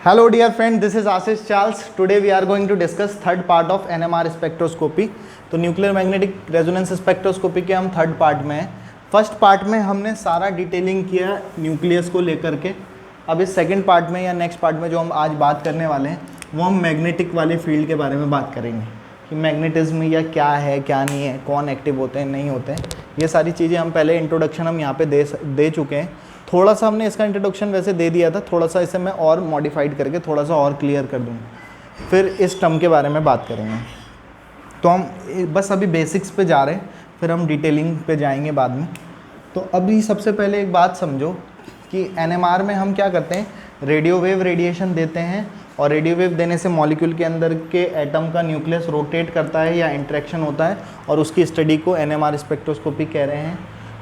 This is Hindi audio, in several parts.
Hello dear friend, this is Ashish Charles. Today we are going to discuss third part of NMR spectroscopy. तो न्यूक्लियर मैग्नेटिक रेजोनेंस स्पेक्ट्रोस्कोपी के हम थर्ड पार्ट में हैं. फर्स्ट पार्ट में हमने सारा डिटेलिंग किया न्यूक्लियस को लेकर के. अब इस सेकंड पार्ट में या नेक्स्ट पार्ट में जो हम आज बात करने वाले हैं वो हम मैग्नेटिक वाले फील्ड के बारे में बात करेंगे कि मैग्नेटिज्म या क्या है क्या नहीं है, कौन एक्टिव होते हैं नहीं होते हैं. ये सारी चीज़ें हम पहले इंट्रोडक्शन हम यहाँ पे दे चुके हैं. थोड़ा सा हमने इसका इंट्रोडक्शन वैसे दे दिया था, थोड़ा सा इसे मैं और मॉडिफाइड करके थोड़ा सा और क्लियर कर दूँगा. फिर इस टर्म के बारे में बात करेंगे. तो हम बस अभी बेसिक्स पे जा रहे हैं, फिर हम डिटेलिंग पे जाएंगे बाद में. तो अभी सबसे पहले एक बात समझो कि एनएमआर में हम क्या करते हैं, रेडियो वेव रेडिएशन देते हैं और रेडियो वेव देने से मॉलिक्यूल के अंदर के एटम का न्यूक्लियस रोटेट करता है या इंटरेक्शन होता है और उसकी स्टडी को एनएमआर स्पेक्ट्रोस्कोपी कह रहे हैं.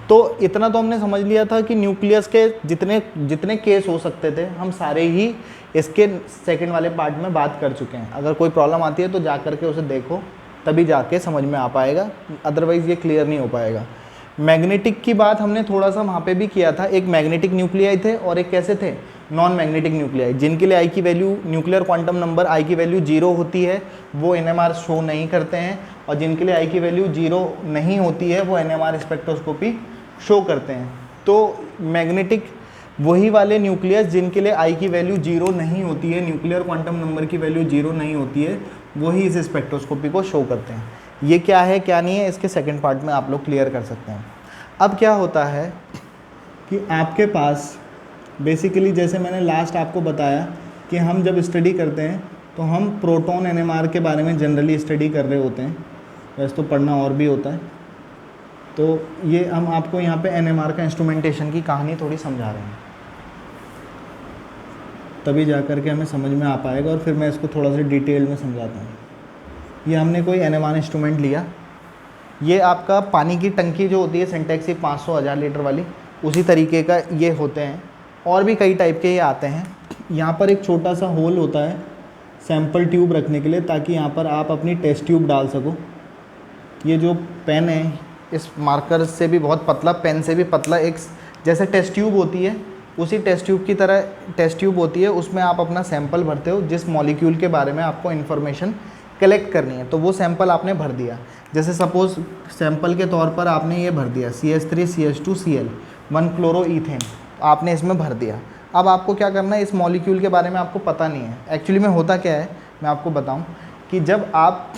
तो इतना तो हमने समझ लिया था कि न्यूक्लियस के जितने केस हो सकते थे हम सारे ही इसके सेकंड वाले पार्ट में बात कर चुके हैं. अगर कोई प्रॉब्लम आती है तो जा कर के उसे देखो, तभी जाके समझ में आ पाएगा, अदरवाइज़ ये क्लियर नहीं हो पाएगा. मैग्नेटिक की बात हमने थोड़ा सा वहाँ पे भी किया था. एक मैग्नेटिक न्यूक्लियाई थे और एक कैसे थे, नॉन मैग्नेटिक न्यूक्लियाई, जिनके लिए आई की वैल्यू, न्यूक्लियर क्वांटम नंबर आई की वैल्यू 0 होती है वो एनएमआर शो नहीं करते हैं, और जिनके लिए आई की वैल्यू 0 नहीं होती है वो एनएमआर स्पेक्ट्रोस्कोपी शो करते हैं. तो मैग्नेटिक वही वाले न्यूक्लियस जिनके लिए आई की वैल्यू 0 नहीं होती है, न्यूक्लियर क्वांटम नंबर की वैल्यू 0 नहीं होती है, वही इस स्पेक्ट्रोस्कोपी को शो करते हैं. ये क्या है क्या नहीं है इसके सेकंड पार्ट में आप लोग क्लियर कर सकते हैं. अब क्या होता है कि आपके पास बेसिकली जैसे मैंने लास्ट आपको बताया कि हम जब स्टडी करते हैं तो हम प्रोटॉन एनएमआर के बारे में जनरली स्टडी कर रहे होते हैं, वैसे तो पढ़ना और भी होता है. तो ये हम आपको यहाँ पे एनएमआर का इंस्ट्रूमेंटेशन की कहानी थोड़ी समझा रहे हैं, तभी जा कर के हमें समझ में आ पाएगा और फिर मैं इसको थोड़ा सा डिटेल में समझाता हूँ. ये हमने कोई एनएमआर इंस्ट्रूमेंट लिया, ये आपका पानी की टंकी जो होती है सिंटेक्सी 500-1000 लीटर वाली, उसी तरीके का ये होते हैं. और भी कई टाइप के ये आते हैं. यहाँ पर एक छोटा सा होल होता है सैंपल ट्यूब रखने के लिए, ताकि यहाँ पर आप अपनी टेस्ट ट्यूब डाल सको. ये जो पेन है इस मार्कर से भी बहुत पतला, पेन से भी पतला, एक जैसे टेस्ट ट्यूब होती है उसी टेस्ट ट्यूब की तरह टेस्ट ट्यूब होती है. उसमें आप अपना सैंपल भरते हो जिस मॉलिक्यूल के बारे में आपको इन्फॉर्मेशन कलेक्ट करनी है. तो वो सैंपल आपने भर दिया. जैसे सपोज़ सैंपल के तौर पर आपने ये भर दिया CH3CH2Cl 1 क्लोरो ईथेन, आपने इसमें भर दिया. अब आपको क्या करना है, इस मॉलिक्यूल के बारे में आपको पता नहीं है. एक्चुअली में होता क्या है मैं आपको बताऊं कि जब आप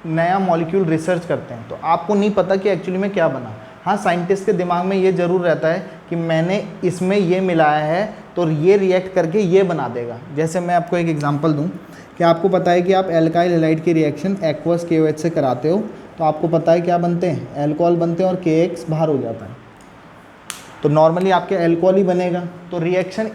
नया मॉलिक्यूल रिसर्च करते हैं तो आपको नहीं पता कि एक्चुअली में क्या बना. हाँ, साइंटिस्ट के दिमाग में ये ज़रूर रहता है कि मैंने इसमें ये मिलाया है तो ये रिएक्ट करके ये बना देगा. जैसे मैं आपको एक एग्जांपल दूं कि आपको पता है कि आप एल्काइल हैलाइड की रिएक्शन एक्वस KOH से कराते हो तो आपको पता है क्या बनते हैं, एल्कोहल बनते हैं और KX बाहर हो जाता है. तो नॉर्मली आपके एल्कोहल ही बनेगा. तो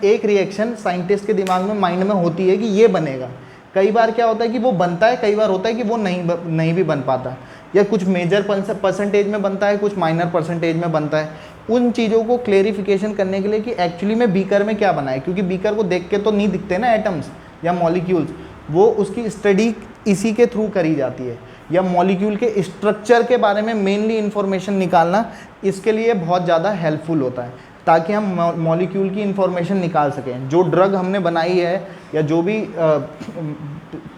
एक रिएक्शन साइंटिस्ट के दिमाग में, माइंड में होती है कि ये बनेगा. कई बार क्या होता है कि वो बनता है, कई बार होता है कि वो नहीं भी बन पाता, या कुछ मेजर परसेंटेज में बनता है, कुछ माइनर परसेंटेज में बनता है. उन चीज़ों को क्लेरिफिकेशन करने के लिए कि एक्चुअली में बीकर में क्या बना है, क्योंकि बीकर को देख के तो नहीं दिखते ना एटम्स या मॉलिक्यूल्स, वो उसकी स्टडी इसी के थ्रू करी जाती है. या मॉलिक्यूल के स्ट्रक्चर के बारे में मेनली इन्फॉर्मेशन निकालना इसके लिए बहुत ज़्यादा हेल्पफुल होता है, ताकि हम मॉलिक्यूल की इन्फॉर्मेशन निकाल सकें. जो ड्रग हमने बनाई है या जो भी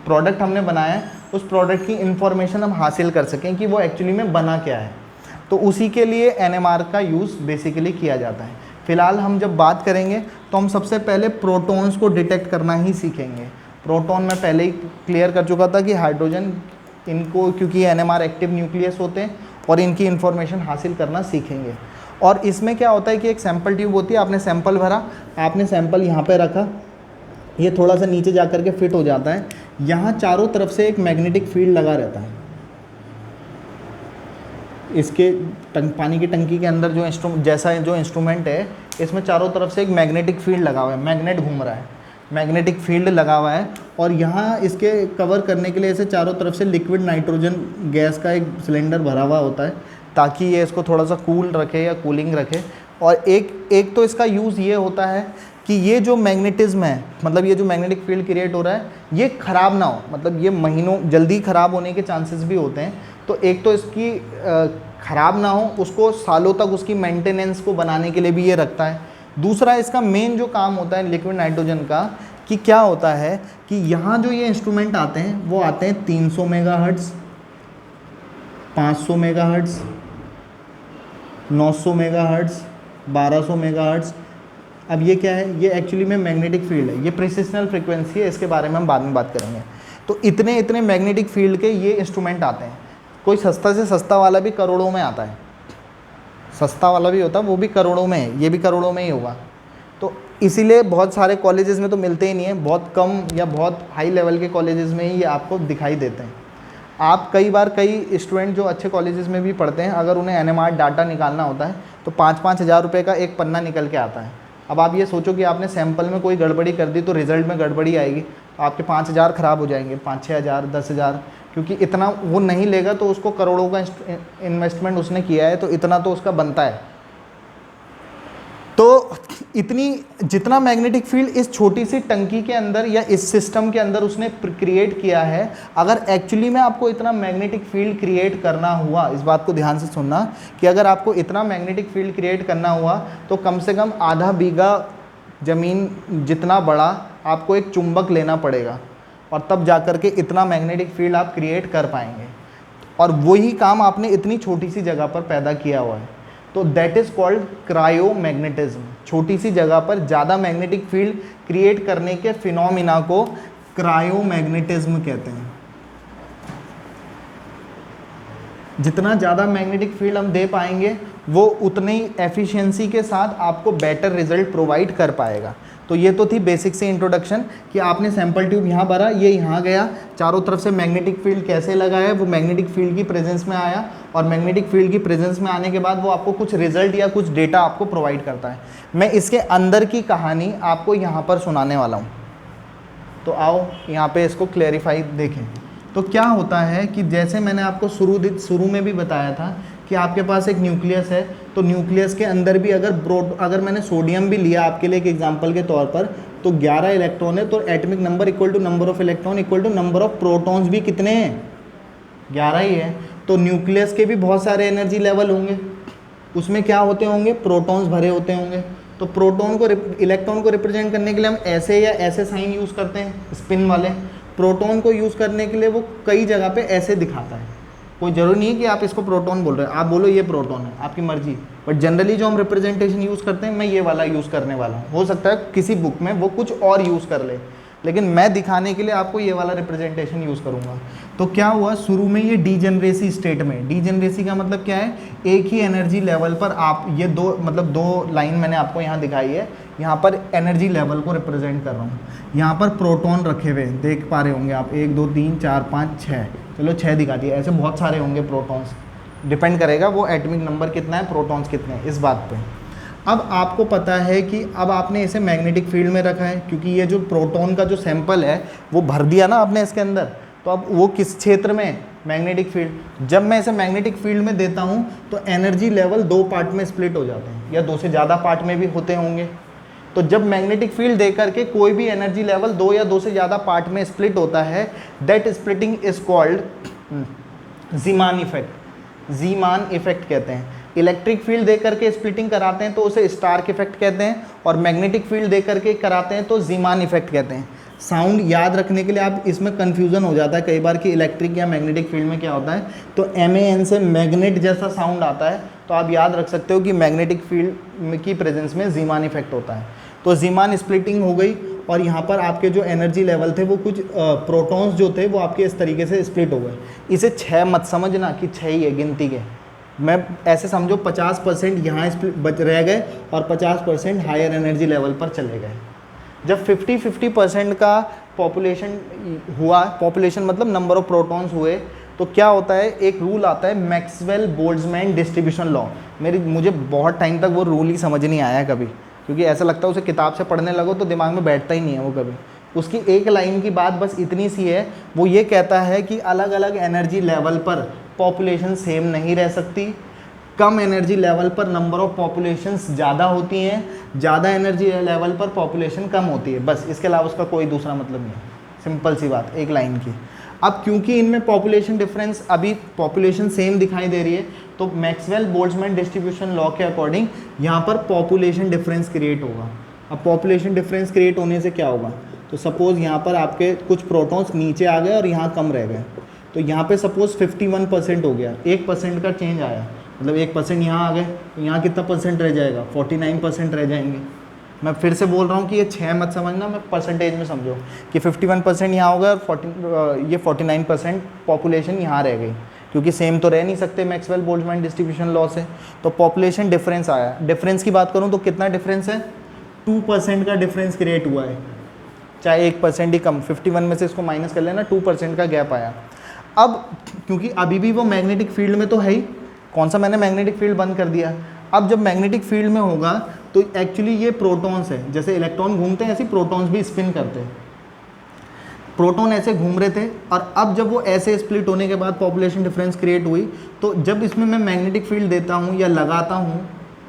प्रोडक्ट हमने बनाया है उस प्रोडक्ट की इन्फॉर्मेशन हम हासिल कर सकें कि वो एक्चुअली में बना क्या है. तो उसी के लिए एनएमआर का यूज़ बेसिकली किया जाता है. फ़िलहाल हम जब बात करेंगे तो हम सबसे पहले प्रोटॉन्स को डिटेक्ट करना ही सीखेंगे. प्रोटॉन मैं पहले ही क्लियर कर चुका था कि हाइड्रोजन, इनको क्योंकि एनएमआर एक्टिव न्यूक्लियस होते हैं और इनकी इन्फॉर्मेशन हासिल करना सीखेंगे. और इसमें क्या होता है कि एक सैंपल ट्यूब होती है, आपने सैंपल भरा, आपने सैंपल यहाँ पे रखा, ये थोड़ा सा नीचे जा कर के फिट हो जाता है. यहाँ चारों तरफ से एक मैग्नेटिक फील्ड लगा रहता है. इसके पानी की टंकी के अंदर जो इंस्ट्रूमेंट है इसमें चारों तरफ से एक मैग्नेटिक फील्ड लगा हुआ है, मैग्नेट घूम रहा है, मैग्नेटिक फील्ड लगा हुआ है. और यहाँ इसके कवर करने के लिए इसे चारों तरफ से लिक्विड नाइट्रोजन गैस का एक सिलेंडर भरा हुआ होता है, ताकि ये इसको थोड़ा सा कूल रखे या कूलिंग रखे. और एक तो इसका यूज़ ये होता है कि ये जो मैग्नेटिज्म है, मतलब ये जो मैग्नेटिक फील्ड क्रिएट हो रहा है ये ख़राब ना हो, मतलब ये महीनों जल्दी ख़राब होने के चांसेस भी होते हैं. तो एक तो इसकी ख़राब ना हो, उसको सालों तक उसकी मेंटेनेंस को बनाने के लिए भी ये रखता है. दूसरा इसका मेन जो काम होता है लिक्विड नाइट्रोजन का, कि क्या होता है कि यहाँ जो ये इंस्ट्रूमेंट आते हैं वो आते हैं 300 मेगाहर्ट्ज़, 500 मेगाहर्ट्ज़, 900 मेगाहर्ट्ज़, 1200 मेगाहर्ट्ज़। अब ये क्या है, ये एक्चुअली में मैग्नेटिक फील्ड है, ये प्रेसिशनल फ्रीक्वेंसी है, इसके बारे में हम बाद में बात करेंगे। तो इतने इतने मैग्नेटिक फील्ड के ये इंस्ट्रूमेंट आते हैं। कोई सस्ता से सस्ता वाला भी करोड़ों में आता है, सस्ता वाला भी होता है वो भी करोड़ों में है, ये भी करोड़ों में ही होगा। तो इसीलिए बहुत सारे कॉलेजेस में तो मिलते ही नहीं है, बहुत कम या बहुत हाई लेवल के कॉलेजेस में ही ये आपको दिखाई देते हैं। आप कई बार कई स्टूडेंट जो अच्छे कॉलेजेस में भी पढ़ते हैं, अगर उन्हें NMR डाटा निकालना होता है तो 5-5 हज़ार रुपये का एक पन्ना निकल के आता है। अब आप ये सोचो कि आपने सैंपल में कोई गड़बड़ी कर दी तो रिज़ल्ट में गड़बड़ी आएगी, तो आपके 5 हज़ार ख़राब हो जाएंगे, 5-6 हज़ार, 10 हज़ार, क्योंकि इतना वो नहीं लेगा तो उसको करोड़ों का इन्वेस्टमेंट उसने किया है, तो इतना तो उसका बनता है। तो इतनी जितना मैग्नेटिक फील्ड इस छोटी सी टंकी के अंदर या इस सिस्टम के अंदर उसने क्रिएट किया है, अगर एक्चुअली में आपको इतना मैग्नेटिक फील्ड क्रिएट करना हुआ, इस बात को ध्यान से सुनना कि अगर आपको इतना मैग्नेटिक फील्ड क्रिएट करना हुआ तो कम से कम आधा बीघा ज़मीन जितना बड़ा आपको एक चुंबक लेना पड़ेगा, और तब जा कर के इतना मैग्नेटिक फील्ड आप क्रिएट कर पाएंगे। और वही काम आपने इतनी छोटी सी जगह पर पैदा किया हुआ है, तो दैट इज़ कॉल्ड क्रायोमैग्नेटिज्म। छोटी सी जगह पर ज़्यादा मैग्नेटिक फील्ड क्रिएट करने के फिनोमिना को क्रायोमैग्नेटिज्म कहते हैं। जितना ज़्यादा मैग्नेटिक फील्ड हम दे पाएंगे वो उतनी एफिशिएंसी के साथ आपको बेटर रिजल्ट प्रोवाइड कर पाएगा। तो ये तो थी बेसिक से इंट्रोडक्शन कि आपने सैंपल ट्यूब यहाँ भरा, ये यहाँ गया, चारों तरफ से मैग्नेटिक फील्ड कैसे लगा है, वो मैग्नेटिक फील्ड की प्रेजेंस में आया, और मैग्नेटिक फील्ड की प्रेजेंस में आने के बाद वो आपको कुछ रिजल्ट या कुछ डेटा आपको प्रोवाइड करता है। मैं इसके अंदर की कहानी आपको यहाँ पर सुनाने वाला हूँ, तो आओ यहाँ पे इसको क्लैरिफाई देखें। तो क्या होता है कि जैसे मैंने आपको शुरू में भी बताया था कि आपके पास एक न्यूक्लियस है, तो न्यूक्लियस के अंदर भी अगर मैंने सोडियम भी लिया आपके लिए एक एग्जांपल के तौर पर, तो 11 इलेक्ट्रॉन है, तो atomic number equal to number of electron equal to number of protons भी कितने हैं, 11 ही है। तो न्यूक्लियस के भी बहुत सारे एनर्जी लेवल होंगे, उसमें क्या होते होंगे, प्रोटॉन्स भरे होते होंगे। तो प्रोटॉन को इलेक्ट्रॉन को रिप्रेजेंट करने के लिए हम ऐसे या ऐसे साइन यूज़ करते हैं, स्पिन वाले। प्रोटॉन को यूज़ करने के लिए वो कई जगह पे ऐसे दिखाता है। कोई ज़रूरी नहीं है कि आप इसको प्रोटॉन बोल रहे हैं, आप बोलो ये प्रोटॉन है, आपकी मर्जी। बट जनरली जो हम रिप्रेजेंटेशन यूज़ करते हैं, मैं ये वाला यूज़ करने वाला हूँ। हो सकता है किसी बुक में वो कुछ और यूज़ कर ले, लेकिन मैं दिखाने के लिए आपको ये वाला रिप्रेजेंटेशन यूज़ करूँगा। तो क्या हुआ, शुरू में ये डीजेनरेसी स्टेट में, डीजेनरेसी का मतलब क्या है, एक ही एनर्जी लेवल पर आप ये दो लाइन मैंने आपको यहाँ दिखाई है, यहाँ पर एनर्जी लेवल को रिप्रेजेंट कर रहा हूँ। यहाँ पर प्रोटॉन रखे हुए देख पा रहे होंगे आप, 1 2 3 4 5 6, चलो 6 दिखा दिए, ऐसे बहुत सारे होंगे प्रोटॉन्स। डिपेंड करेगा वो एटॉमिक नंबर कितना है, प्रोटॉन्स कितने हैं, इस बात पे। अब आपको पता है कि अब आपने इसे मैग्नेटिक फील्ड में रखा है, क्योंकि ये जो प्रोटॉन का जो सैंपल है वो भर दिया ना आपने इसके अंदर, तो अब वो किस क्षेत्र में, मैग्नेटिक फील्ड। जब मैं इसे मैग्नेटिक फील्ड में देता हूँ तो एनर्जी लेवल 2 पार्ट में स्प्लिट हो जाते हैं, या 2 से ज़्यादा पार्ट में भी होते होंगे। तो जब मैग्नेटिक फील्ड दे करके कोई भी एनर्जी लेवल 2 या 2 से ज़्यादा पार्ट में स्प्लिट होता है, that splitting is called Zeeman effect. Zeeman effect कहते हैं। इलेक्ट्रिक फील्ड दे करके स्प्लिटिंग कराते हैं तो उसे स्टार्क इफेक्ट कहते हैं, और मैग्नेटिक फील्ड दे करके कराते हैं तो ज़ीमान इफेक्ट कहते हैं। साउंड याद रखने के लिए आप इसमें कन्फ्यूज़न हो जाता है कई बार कि इलेक्ट्रिक या मैग्नेटिक फील्ड में क्या होता है, तो MAN से मैग्नेट जैसा साउंड आता है, तो आप याद रख सकते हो कि मैग्नेटिक फील्ड की प्रेजेंस में ज़ीमान इफेक्ट होता है। तो ज़ीमान स्प्लिटिंग हो गई, और यहाँ पर आपके जो एनर्जी लेवल थे वो कुछ प्रोटॉन्स जो थे वो आपके इस तरीके से स्प्लिट हो गए। इसे 6 मत समझना कि 6 ही है गिनती के, मैं ऐसे समझो 50% यहाँ बच रह गए और 50% हायर एनर्जी लेवल पर चले गए। जब 50% का पॉपुलेशन हुआ, पॉपुलेशन मतलब नंबर ऑफ प्रोटॉन्स हुए, तो क्या होता है, एक रूल आता है मैक्सवेल बोल्ट्जमैन डिस्ट्रीब्यूशन लॉ। मुझे बहुत टाइम तक वो रूल ही समझ नहीं आया कभी, क्योंकि ऐसा लगता है उसे किताब से पढ़ने लगो तो दिमाग में बैठता ही नहीं है वो कभी। उसकी एक लाइन की बात बस इतनी सी है, वो ये कहता है कि अलग अलग एनर्जी लेवल पर पॉपुलेशन सेम नहीं रह सकती। कम एनर्जी लेवल पर नंबर ऑफ पॉपुलेशंस ज़्यादा होती हैं, ज़्यादा एनर्जी लेवल पर पॉपुलेशन कम होती है, बस। इसके अलावा उसका कोई दूसरा मतलब नहीं है, सिंपल सी बात, एक लाइन की। अब क्योंकि इनमें पॉपुलेशन डिफरेंस, अभी पॉपुलेशन सेम दिखाई दे रही है, तो मैक्सवेल बोल्ट्जमैन डिस्ट्रीब्यूशन लॉ के अकॉर्डिंग यहाँ पर पॉपुलेशन डिफरेंस क्रिएट होगा। अब पॉपुलेशन डिफरेंस क्रिएट होने से क्या होगा, तो तो सपोज़ यहाँ पर आपके कुछ प्रोटॉन्स नीचे आ गए और यहाँ कम रह गए, तो यहाँ पे सपोज़ 51% हो गया, 1% का चेंज आया, मतलब 1% यहाँ आ गए, तो यहाँ कितना परसेंट रह जाएगा, 49% रह जाएंगे। मैं फिर से बोल रहा हूँ कि ये 6 मत समझना, मैं परसेंटेज में समझो कि 51% यहाँ होगा और ये 49% पॉपुलेशन यहाँ रह गई, क्योंकि सेम तो रह नहीं सकते मैक्सवेल बोल्ट्जमैन डिस्ट्रीब्यूशन लॉ से। तो पॉपुलेशन डिफरेंस आया, डिफरेंस की बात करूँ तो कितना डिफरेंस है, 2% का डिफरेंस क्रिएट हुआ है, चाहे 1% ही कम, 51 में से इसको माइनस कर लेना, 2% का गैप आया। अब क्योंकि अभी भी वो मैग्नेटिक फील्ड में तो है ही, कौन सा मैंने मैग्नेटिक फील्ड बंद कर दिया, अब जब मैग्नेटिक फील्ड में होगा तो एक्चुअली ये प्रोटॉन्स है, जैसे इलेक्ट्रॉन घूमते हैं ऐसे प्रोटॉन्स भी स्पिन करते हैं, प्रोटॉन ऐसे घूम रहे थे, और अब जब वो ऐसे स्प्लिट होने के बाद पॉपुलेशन डिफरेंस क्रिएट हुई, तो जब इसमें मैं मैग्नेटिक फील्ड देता हूँ या लगाता हूँ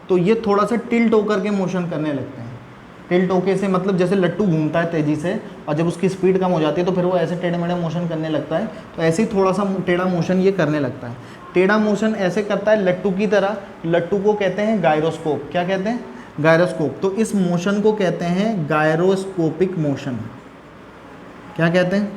तो ये थोड़ा सा टिल्ट होकर के मोशन करने लगते हैं। टिल्ट होके से मतलब जैसे लट्टू घूमता है तेज़ी से, और जब उसकी स्पीड कम हो जाती है तो फिर वो ऐसे टेढ़े मेढ़े मोशन करने लगता है, तो ऐसे ही थोड़ा सा टेढ़ा मोशन ये करने लगता है। टेढ़ा मोशन ऐसे करता है लट्टू की तरह, लट्टू को कहते हैं गायरोस्कोप। क्या कहते हैं, गायरोस्कोप। तो इस मोशन को कहते हैं गायरोस्कोपिक मोशन। क्या कहते हैं,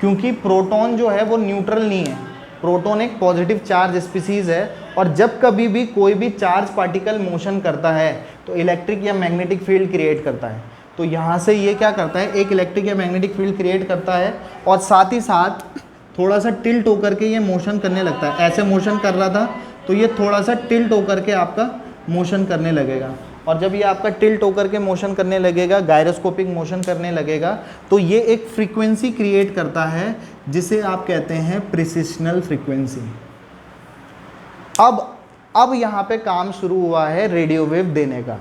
क्योंकि प्रोटॉन जो है वो न्यूट्रल नहीं है, प्रोटॉन एक पॉजिटिव चार्ज स्पीसीज है, और जब कभी भी कोई भी चार्ज पार्टिकल मोशन करता है तो इलेक्ट्रिक या मैग्नेटिक फील्ड क्रिएट करता है। तो यहाँ से ये क्या करता है, एक इलेक्ट्रिक या मैग्नेटिक फील्ड क्रिएट करता है, और साथ ही साथ थोड़ा सा टिल्ट होकर के ये मोशन करने लगता है। ऐसे मोशन कर रहा था तो ये थोड़ा सा टिल्ट होकर के आपका मोशन करने लगेगा, और जब ये आपका टिल्ट होकर के मोशन करने लगेगा, गायरोस्कोपिक मोशन करने लगेगा, तो ये एक फ्रीक्वेंसी क्रिएट करता है जिसे आप कहते हैं प्रिसिशनल फ्रीक्वेंसी। अब यहाँ पे काम शुरू हुआ है रेडियो वेव देने का।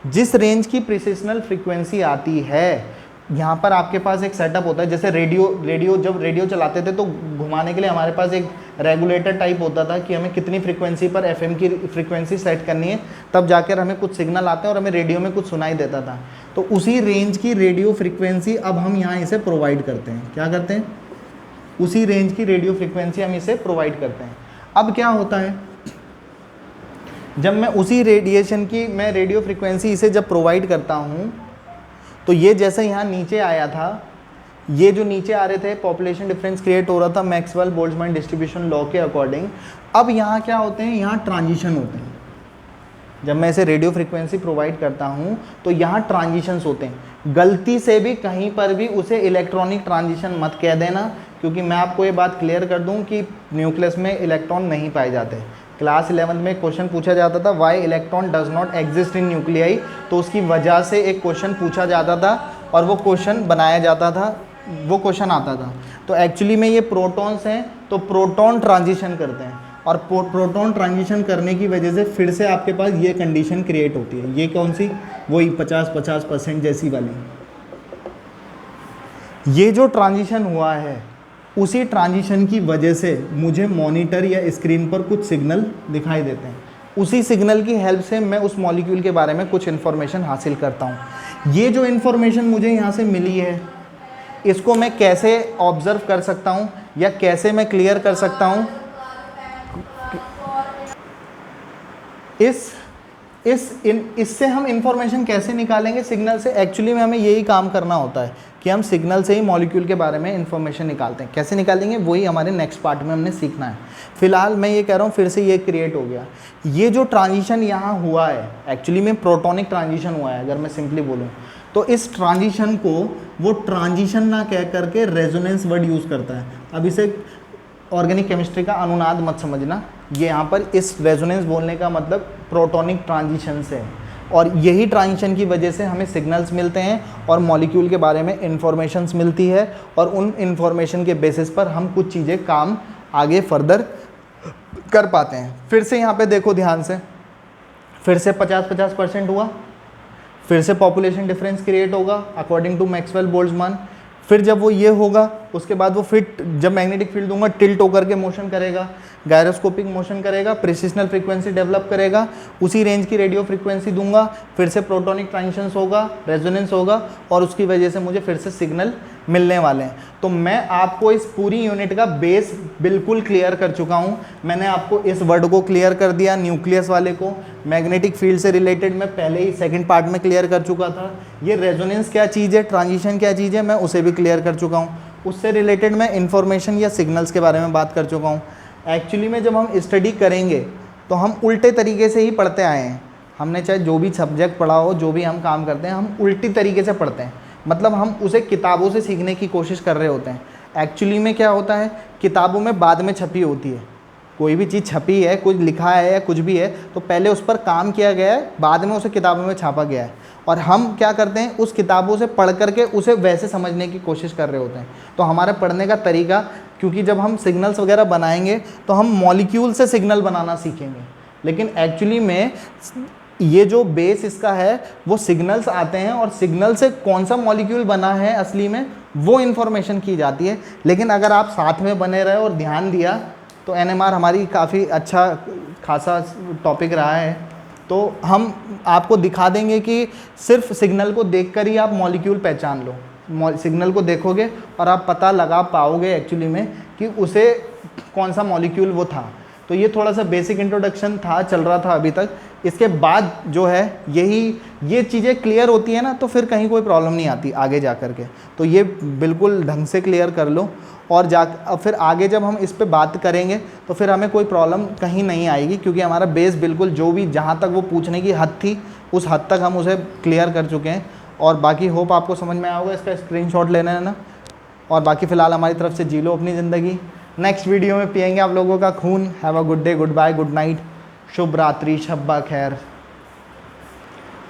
जिस रेंज की प्रिसिशनल फ्रीक्वेंसी आती है, यहाँ पर आपके पास एक सेटअप होता है, जैसे रेडियो जब रेडियो चलाते थे तो घुमाने के लिए हमारे पास एक रेगुलेटर टाइप होता था कि हमें कितनी फ्रीक्वेंसी पर एफएम की फ्रीक्वेंसी सेट करनी है, तब जाकर हमें कुछ सिग्नल आते हैं और हमें रेडियो में कुछ सुनाई देता था। तो उसी रेंज की रेडियो फ्रीक्वेंसी अब हम यहाँ इसे प्रोवाइड करते हैं। क्या करते हैं, उसी रेंज की रेडियो फ्रीक्वेंसी हम इसे प्रोवाइड करते हैं। अब क्या होता है, जब मैं उसी रेडिएशन की मैं रेडियो फ्रीक्वेंसी इसे जब प्रोवाइड करता हूँ, तो ये जैसे यहाँ नीचे आया था, ये जो नीचे आ रहे थे पॉपुलेशन डिफरेंस क्रिएट हो रहा था मैक्सवेल बोल्ट्जमैन डिस्ट्रीब्यूशन लॉ के अकॉर्डिंग। अब यहाँ क्या होते हैं, यहाँ ट्रांजिशन होते हैं। जब मैं इसे रेडियो फ्रीक्वेंसी प्रोवाइड करता हूँ तो यहाँ ट्रांजिशंस होते हैं। गलती से भी कहीं पर भी उसे इलेक्ट्रॉनिक ट्रांजिशन मत कह देना, क्योंकि मैं आपको ये बात क्लियर कर दूँ कि न्यूक्लियस में इलेक्ट्रॉन नहीं पाए जाते। क्लास 11 में क्वेश्चन पूछा जाता था why electron does not exist in nuclei, तो उसकी वजह से एक क्वेश्चन पूछा जाता था और वो क्वेश्चन बनाया जाता था, वो क्वेश्चन आता था। तो एक्चुअली में ये प्रोटॉन्स हैं, तो प्रोटॉन ट्रांजिशन करते हैं, और प्रोटॉन ट्रांजिशन करने की वजह से फिर से आपके पास ये कंडीशन क्रिएट होती है। ये कौन सी, वही 50-50% जैसी वाली। ये जो ट्रांजिशन हुआ है, उसी ट्रांजिशन की वजह से मुझे मॉनिटर या स्क्रीन पर कुछ सिग्नल दिखाई देते हैं। उसी सिग्नल की हेल्प से मैं उस मॉलिक्यूल के बारे में कुछ इन्फॉर्मेशन हासिल करता हूँ। ये जो इन्फॉर्मेशन मुझे यहाँ से मिली है, इसको मैं कैसे ऑब्जर्व कर सकता हूँ या कैसे मैं क्लियर कर सकता हूँ, इससे हम इंफॉर्मेशन कैसे निकालेंगे सिग्नल से। एक्चुअली में हमें यही काम करना होता है कि हम सिग्नल से ही मॉलिक्यूल के बारे में इंफॉर्मेशन निकालते हैं। कैसे निकालेंगे, वही हमारे नेक्स्ट पार्ट में हमने सीखना है। फिलहाल मैं ये कह रहा हूँ फिर से ये क्रिएट हो गया। ये जो ट्रांजिशन यहाँ हुआ है, एक्चुअली में प्रोटॉनिक ट्रांजिशन हुआ है अगर मैं सिंपली बोलूँ तो। इस ट्रांजिशन को वो ट्रांजिशन ना कह करके रेजोनेंस वर्ड यूज़ करता है। अब इसे ऑर्गेनिक केमिस्ट्री का अनुनाद मत समझना, ये यहाँ पर इस रेजोनेंस बोलने का मतलब प्रोटॉनिक ट्रांजिशन से है, और यही ट्रांजिशन की वजह से हमें सिग्नल्स मिलते हैं और मॉलिक्यूल के बारे में इंफॉर्मेशंस मिलती है, और उन इंफॉर्मेशन के बेसिस पर हम कुछ चीज़ें काम आगे फर्दर कर पाते हैं। फिर से यहाँ पे देखो ध्यान से, फिर से 50-50% हुआ, फिर से पॉपुलेशन डिफरेंस क्रिएट होगा अकॉर्डिंग टू मैक्सवेल बोल्ट्जमैन। फिर जब वो ये होगा उसके बाद वो फिर जब मैग्नेटिक फील्ड दूंगा टिल्ट होकर के मोशन करेगा, गायरोस्कोपिक मोशन करेगा, प्रिसिशनल फ्रीक्वेंसी डेवलप करेगा, उसी रेंज की रेडियो फ्रीक्वेंसी दूंगा, फिर से प्रोटॉनिक ट्रांजिशंस होगा, रेजोनेंस होगा, और उसकी वजह से मुझे फिर से सिग्नल मिलने वाले हैं। तो मैं आपको इस पूरी यूनिट का बेस बिल्कुल क्लियर कर चुका हूँ। मैंने आपको इस वर्ड को क्लियर कर दिया, न्यूक्लियस वाले को। मैग्नेटिक फील्ड से रिलेटेड मैं पहले ही सेकंड पार्ट में क्लियर कर चुका था। ये रेजोनेंस क्या चीज़ है, ट्रांजिशन क्या चीज़ है, मैं उसे भी क्लियर कर चुका हूँ। उससे रिलेटेड मैं इन्फॉर्मेशन या सिग्नल्स के बारे में बात कर चुका हूँ। एक्चुअली में जब हम स्टडी करेंगे तो हम उल्टे तरीके से ही पढ़ते आए हैं। हमने चाहे जो भी सब्जेक्ट पढ़ा हो, जो भी हम काम करते हैं, हम उल्टी तरीके से पढ़ते हैं। मतलब हम उसे किताबों से सीखने की कोशिश कर रहे होते हैं। एक्चुअली में क्या होता है, किताबों में बाद में छपी होती है। कोई भी चीज़ छपी है, कुछ लिखा है या कुछ भी है, तो पहले उस पर काम किया गया है, बाद में उसे किताबों में छापा गया है। और हम क्या करते हैं, उस किताबों से पढ़ करके उसे वैसे समझने की कोशिश कर रहे होते हैं। तो हमारे पढ़ने का तरीका, क्योंकि जब हम सिग्नल्स वगैरह बनाएंगे तो हम मॉलिक्यूल से सिग्नल बनाना सीखेंगे, लेकिन एक्चुअली में ये जो बेस इसका है वो सिग्नल्स आते हैं, और सिग्नल से कौन सा मॉलिक्यूल बना है असली में वो इन्फॉर्मेशन की जाती है। लेकिन अगर आप साथ में बने रहे और ध्यान दिया तो एनएमआर हमारी काफ़ी अच्छा खासा टॉपिक रहा है। तो हम आपको दिखा देंगे कि सिर्फ सिग्नल को देखकर ही आप मॉलिक्यूल पहचान लो। सिग्नल को देखोगे और आप पता लगा पाओगे एक्चुअली में कि उसे कौन सा मॉलिक्यूल वो था। तो ये थोड़ा सा बेसिक इंट्रोडक्शन था, चल रहा था अभी तक। इसके बाद जो है ये चीज़ें क्लियर होती है ना, तो फिर कहीं कोई प्रॉब्लम नहीं आती आगे जा कर के। तो ये बिल्कुल ढंग से क्लियर कर लो, और फिर आगे जब हम इस पे बात करेंगे तो फिर हमें कोई प्रॉब्लम कहीं नहीं आएगी, क्योंकि हमारा बेस बिल्कुल जो भी जहाँ तक वो पूछने की हद थी उस हद तक हम उसे क्लियर कर चुके हैं। और बाकी होप आपको समझ में आया होगा। इसका स्क्रीनशॉट लेना है ना, और बाकी फ़िलहाल हमारी तरफ से जी लो अपनी ज़िंदगी। नेक्स्ट वीडियो में पिएंगे आप लोगों का खून। Have a good day, goodbye, good night, शुभ रात्रि, शब्बा खैर।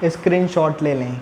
स्क्रीनशॉट ले लें।